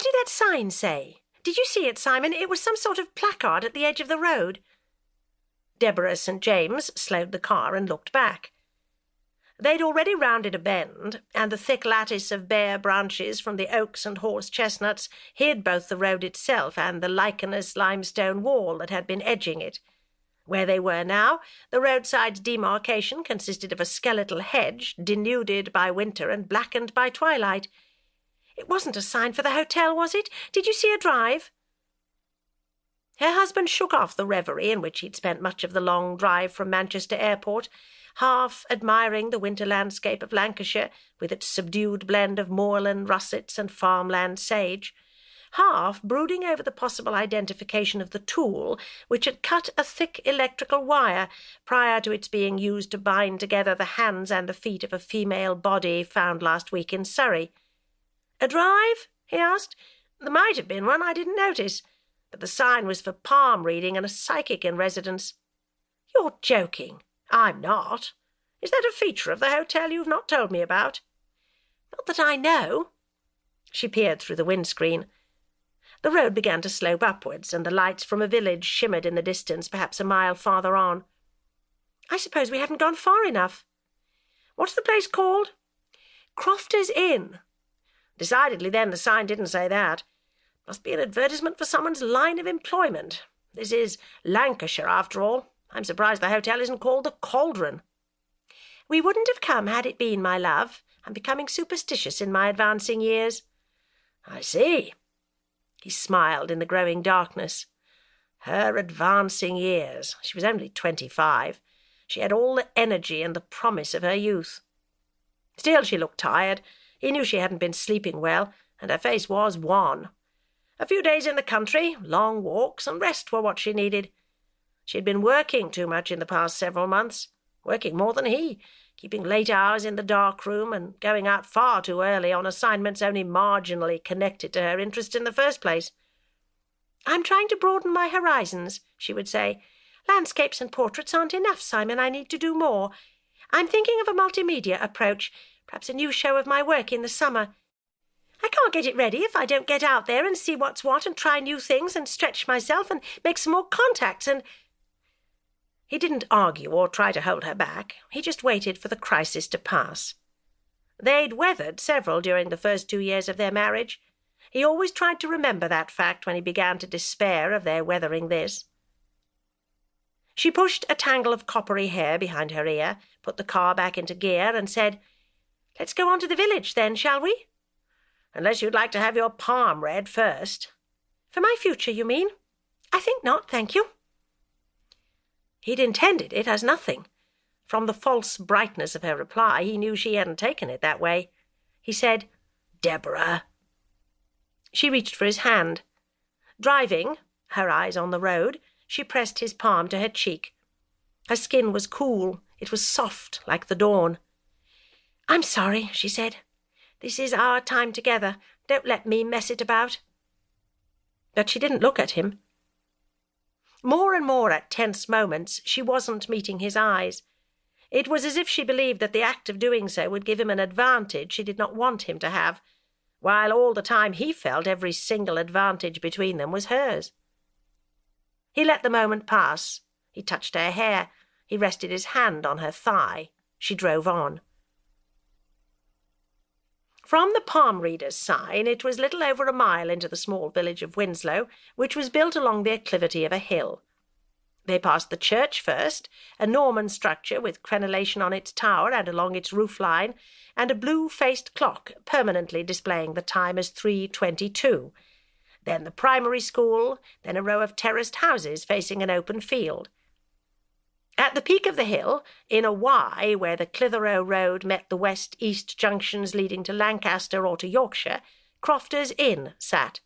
What did that sign say? Did you see it, Simon? It was some sort of placard at the edge of the road. Deborah St. James slowed the car and looked back. They'd already rounded a bend, and the thick lattice of bare branches from the oaks and horse chestnuts hid both the road itself and the lichenous limestone wall that had been edging it. Where they were now, the roadside's demarcation consisted of a skeletal hedge, denuded by winter and blackened by twilight. It wasn't a sign for the hotel, was it? Did you see a drive? Her husband shook off the reverie in which he'd spent much of the long drive from Manchester Airport, half admiring the winter landscape of Lancashire, with its subdued blend of moorland russets and farmland sage, half brooding over the possible identification of the tool which had cut a thick electrical wire prior to its being used to bind together the hands and the feet of a female body found last week in Surrey. "A drive?" he asked. "There might have been one, I didn't notice, but the sign was for palm reading and a psychic in residence." "You're joking." "I'm not. Is that a feature of the hotel you've not told me about?" "Not that I know." She peered through the windscreen. The road began to slope upwards, and the lights from a village shimmered in the distance, perhaps a mile farther on. "I suppose we haven't gone far enough." "What's the place called?" "Crofter's Inn." "Decidedly, then, the sign didn't say that. Must be an advertisement for someone's line of employment. This is Lancashire, after all. I'm surprised the hotel isn't called the Cauldron." "We wouldn't have come had it been, my love. I'm becoming superstitious in my advancing years." "I see." He smiled in the growing darkness. Her advancing years. She was only 25. She had all the energy and the promise of her youth. Still, she looked tired. He knew she hadn't been sleeping well, and her face was wan. A few days in the country, long walks, and rest were what she needed. She had been working too much in the past several months, working more than he, keeping late hours in the dark room and going out far too early on assignments only marginally connected to her interest in the first place. "I'm trying to broaden my horizons," she would say. "Landscapes and portraits aren't enough, Simon. I need to do more. I'm thinking of a multimedia approach, perhaps a new show of my work in the summer. I can't get it ready if I don't get out there and see what's what and try new things and stretch myself and make some more contacts and—" He didn't argue or try to hold her back. He just waited for the crisis to pass. They'd weathered several during the first 2 years of their marriage. He always tried to remember that fact when he began to despair of their weathering this. She pushed a tangle of coppery hair behind her ear, put the car back into gear, and said, "Let's go on to the village, then, shall we?" "Unless you'd like to have your palm read first." "For my future, you mean?" "I think not, thank you." He'd intended it as nothing. From the false brightness of her reply, he knew she hadn't taken it that way. He said, "Deborah." She reached for his hand. Driving, her eyes on the road, she pressed his palm to her cheek. Her skin was cool. It was soft, like the dawn. "I'm sorry," she said. "This is our time together. Don't let me mess it about." But she didn't look at him. More and more at tense moments, she wasn't meeting his eyes. It was as if she believed that the act of doing so would give him an advantage she did not want him to have, while all the time he felt every single advantage between them was hers. He let the moment pass. He touched her hair. He rested his hand on her thigh. She drove on. From the palm reader's sign, it was little over a mile into the small village of Wimslough, which was built along the acclivity of a hill. They passed the church first, a Norman structure with crenellation on its tower and along its roof-line, and a blue-faced clock permanently displaying the time as 3:22. Then the primary school, then a row of terraced houses facing an open field. At the peak of the hill, in a Y where the Clitheroe road met the west-east junctions leading to Lancaster or to Yorkshire, Crofter's Inn sat.